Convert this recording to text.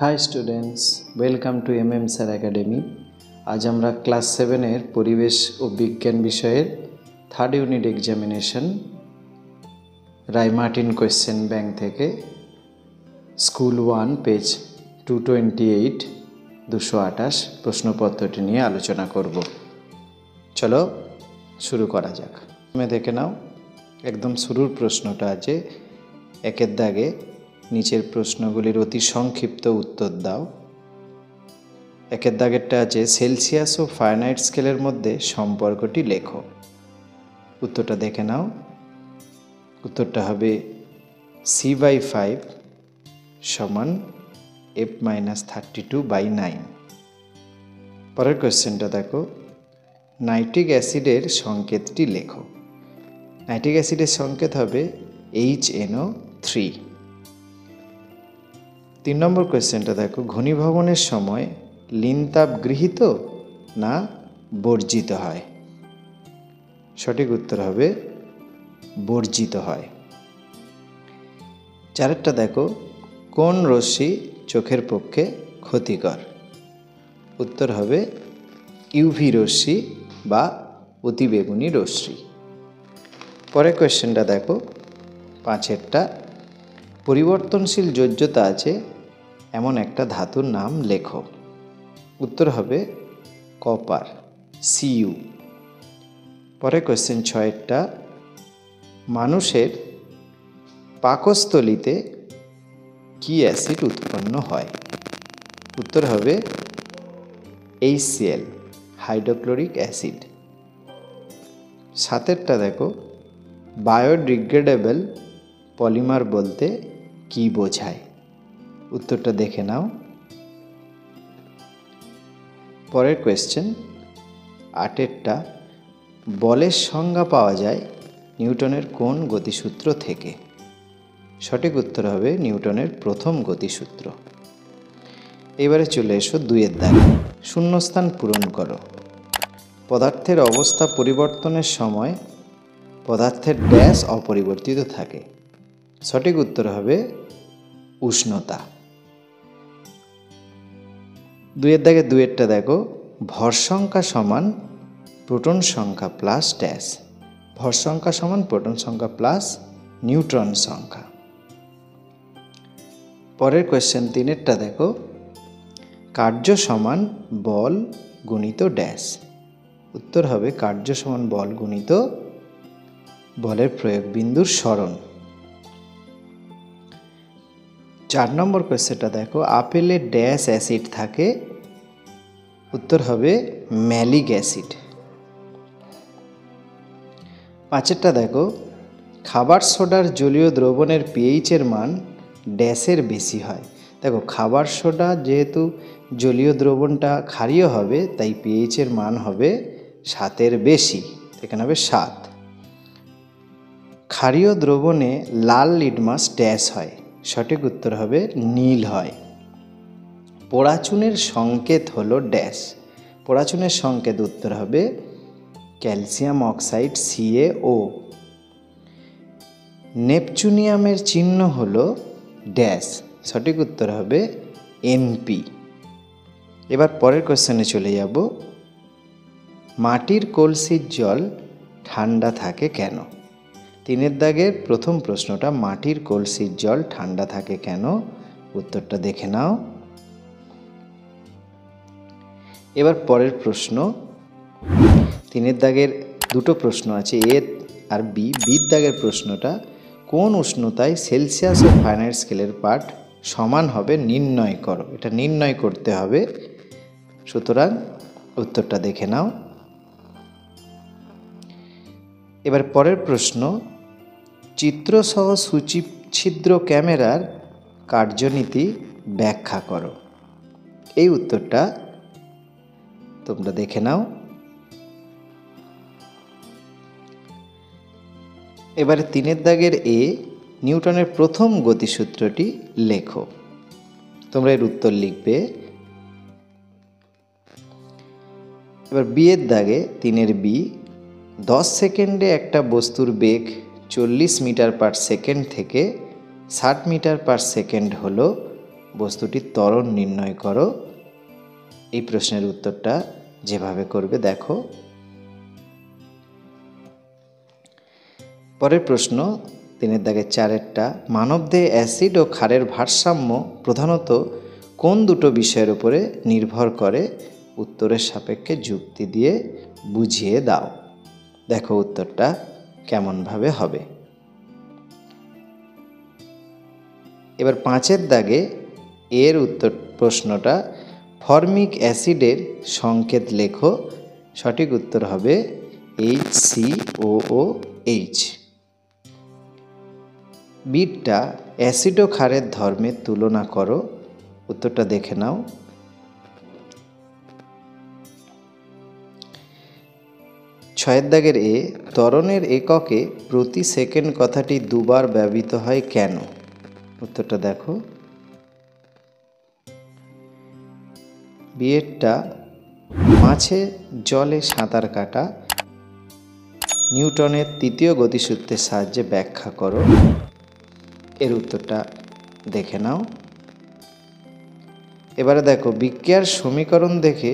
High students, welcome to sir academy. আজ আমরা class 7-এর পরিবেশ ও বিজ্ঞান বিষয়ের third unit examination Ray Martin question bank থেকে স্কুল 1 পেজ 228 228 প্রশ্নপত্রটি নিয়ে আলোচনা করব। চলো শুরু করা যাক। তুমি দেখে নাও, একদম শুরুর প্রশ্নটা আছে একের দাগে, নিচের প্রশ্নগুলির অতি সংক্ষিপ্ত উত্তর দাও। একের দাগেরটা আছে সেলসিয়াস ও ফারেনহাইট স্কেলের মধ্যে সম্পর্কটি লেখো। উত্তরটা দেখে নাও। উত্তরটা হবে C/5 সমান F-32/9। পরের কোয়েশ্চেনটা দেখো, নাইট্রিক অ্যাসিডের সংকেতটি লেখো। নাইট্রিক অ্যাসিডের সংকেত হবে HNO3। 3 নম্বর কোয়েশ্চেনটা দেখো, ঘনীভবনের সময় লিনতাপ গৃহীত না বর্জিত হয়? সঠিক উত্তর হবে বর্জিত হয়। 4টা দেখো, কোন রশ্মি চোখের পক্ষে ক্ষতিকর? উত্তর হবে ইউভি রশ্মি বা অতিবেগুনি রশ্মি। পরের কোয়েশ্চেনটা দেখো, 5এরটা, পরিবর্তনশীল যোজ্যতা আছে এমন একটা ধাতুর নাম লেখো। উত্তর হবে কপার, Cu। পরে কোয়েশ্চেন 6এরটা, মানুষের পাকস্থলীতে কি অ্যাসিড উৎপন্ন হয়? উত্তর হবে HCl, হাইড্রোক্লোরিক অ্যাসিড। 7এরটা দেখো, বায়োডিগ্রেডেবল পলিমার বলতে কি বোঝায়? উত্তরটা দেখে নাও। পরের কোয়েশ্চেন 8এরটা, বলের সংজ্ঞা পাওয়া যায় নিউটনের কোন গতিসূত্র থেকে? সঠিক উত্তর হবে নিউটনের প্রথম গতিসূত্র। এবারে চলে এসো 2এর দাগে, শূন্যস্থান পূরণ করো। পদার্থের অবস্থা পরিবর্তনের সময় পদার্থের ড্যাশ অপরিবর্তিত থাকে। সঠিক উত্তর হবে উষ্ণতা। 2এর দাগে 2এরটা দেখো, ভর সংখ্যা সমান প্রোটন সংখ্যা প্লাস ড্যাশ। ভর সংখ্যা সমান প্রোটন সংখ্যা প্লাস নিউট্রন সংখ্যা। পরের কোয়েশ্চেন 3এরটা দেখো, কার্য সমান বল গুণিত ড্যাশ। উত্তর হবে কার্য সমান বল গুণিত বলের প্রয়োগ বিন্দুর সরণ। 4 নম্বর কোয়েশ্চেনটা দেখো, আপেলে ড্যাশ অ্যাসিড থাকে? উত্তর হবে ম্যালিক অ্যাসিড। 5এরটা দেখো, খাবার সোডার জলীয় দ্রবণের পিএইচের মান ড্যাশের বেশি হয়। দেখো, খাবার সোডা যেহেতু জলীয় দ্রবণটা ক্ষারীয় হবে, তাই পিএইচের মান হবে 7-এর বেশি, এখানে হবে 7। ক্ষারীয় দ্রবণে লাল লিটমাস ড্যাশ হয়। সঠিক উত্তর হবে নীল হয়। পোড়াচুনের সংকেত হলো ড্যাশ। পোড়াচুনের সংকেত উত্তর হবে ক্যালসিয়াম অক্সাইড CaO। নেপচুনিয়ামের চিহ্ন হলো ড্যাশ। সঠিক উত্তর হবে NP। এবার পরের কোশ্চেনে চলে যাব, মাটির কলসির জল ঠান্ডা থাকে কেন? 3এর দাগের প্রথম প্রশ্নটা, মাটির কলসির জল ঠান্ডা থাকে কেন? উত্তরটা দেখে নাও। এবার পরের প্রশ্ন, 3এর দাগের দুটো প্রশ্ন আছে, A আর B। বির দাগের প্রশ্নটা, কোন উষ্ণতায় সেলসিয়াস ও ফারেনহাইট স্কেলের পাঠ সমান হবে নির্ণয় করো। এটা নির্ণয় করতে হবে, সুতরাং উত্তরটা দেখে নাও। এবার পরের প্রশ্ন, চিত্রসহ সূচিচ্ছিদ্র ক্যামেরার কার্যনীতি ব্যাখ্যা করো। এই উত্তরটা তোমরা দেখে নাও। এবারে 3এর দাগের A, নিউটনের প্রথম গতিসূত্রটি লেখো। তোমরা এর উত্তর লিখবে। এবার B এর দাগে 3-এর B, 10 সেকেন্ডে একটা বস্তুর বেগ 40 মিটার পার সেকেন্ড থেকে 60 মিটার পার সেকেন্ড হলো বস্তুটির ত্বরণ নির্ণয় করো। এই প্রশ্নের উত্তরটা যেভাবে করবে দেখো। পরের প্রশ্ন 3 দাগের 4-এরটা, মানবদেহে অ্যাসিড ও ক্ষারের ভারসাম্য প্রধানত কোন দুটো বিষয়ের উপরে নির্ভর করে? উত্তরের সাপেক্ষে যুক্তি দিয়ে বুঝিয়ে দাও। দেখো উত্তরটা কেমনভাবে হবে। এবার 5-এর দাগে এর উত্তর প্রশ্নটা, ফর্মিক অ্যাসিডের সংকেত লেখো। সঠিক উত্তর হবে HCOOH। বিটটা অ্যাসিড ও ক্ষারের ধর্মের তুলনা করো। উত্তরটা দেখে নাও। 6-এর দাগের এ, ত্বরণের এককে প্রতি সেকেন্ড কথাটি দুবার ব্যবহৃত হয় কেন? উত্তরটা দেখো। বিয়েরটা, মাছের জলে সাঁতার কাটা নিউটনের তৃতীয় গতিসূত্রের সাহায্যে ব্যাখ্যা করো। এর উত্তরটা দেখে নাও। এবারে দেখো, বিক্রিয়ার সমীকরণ দেখে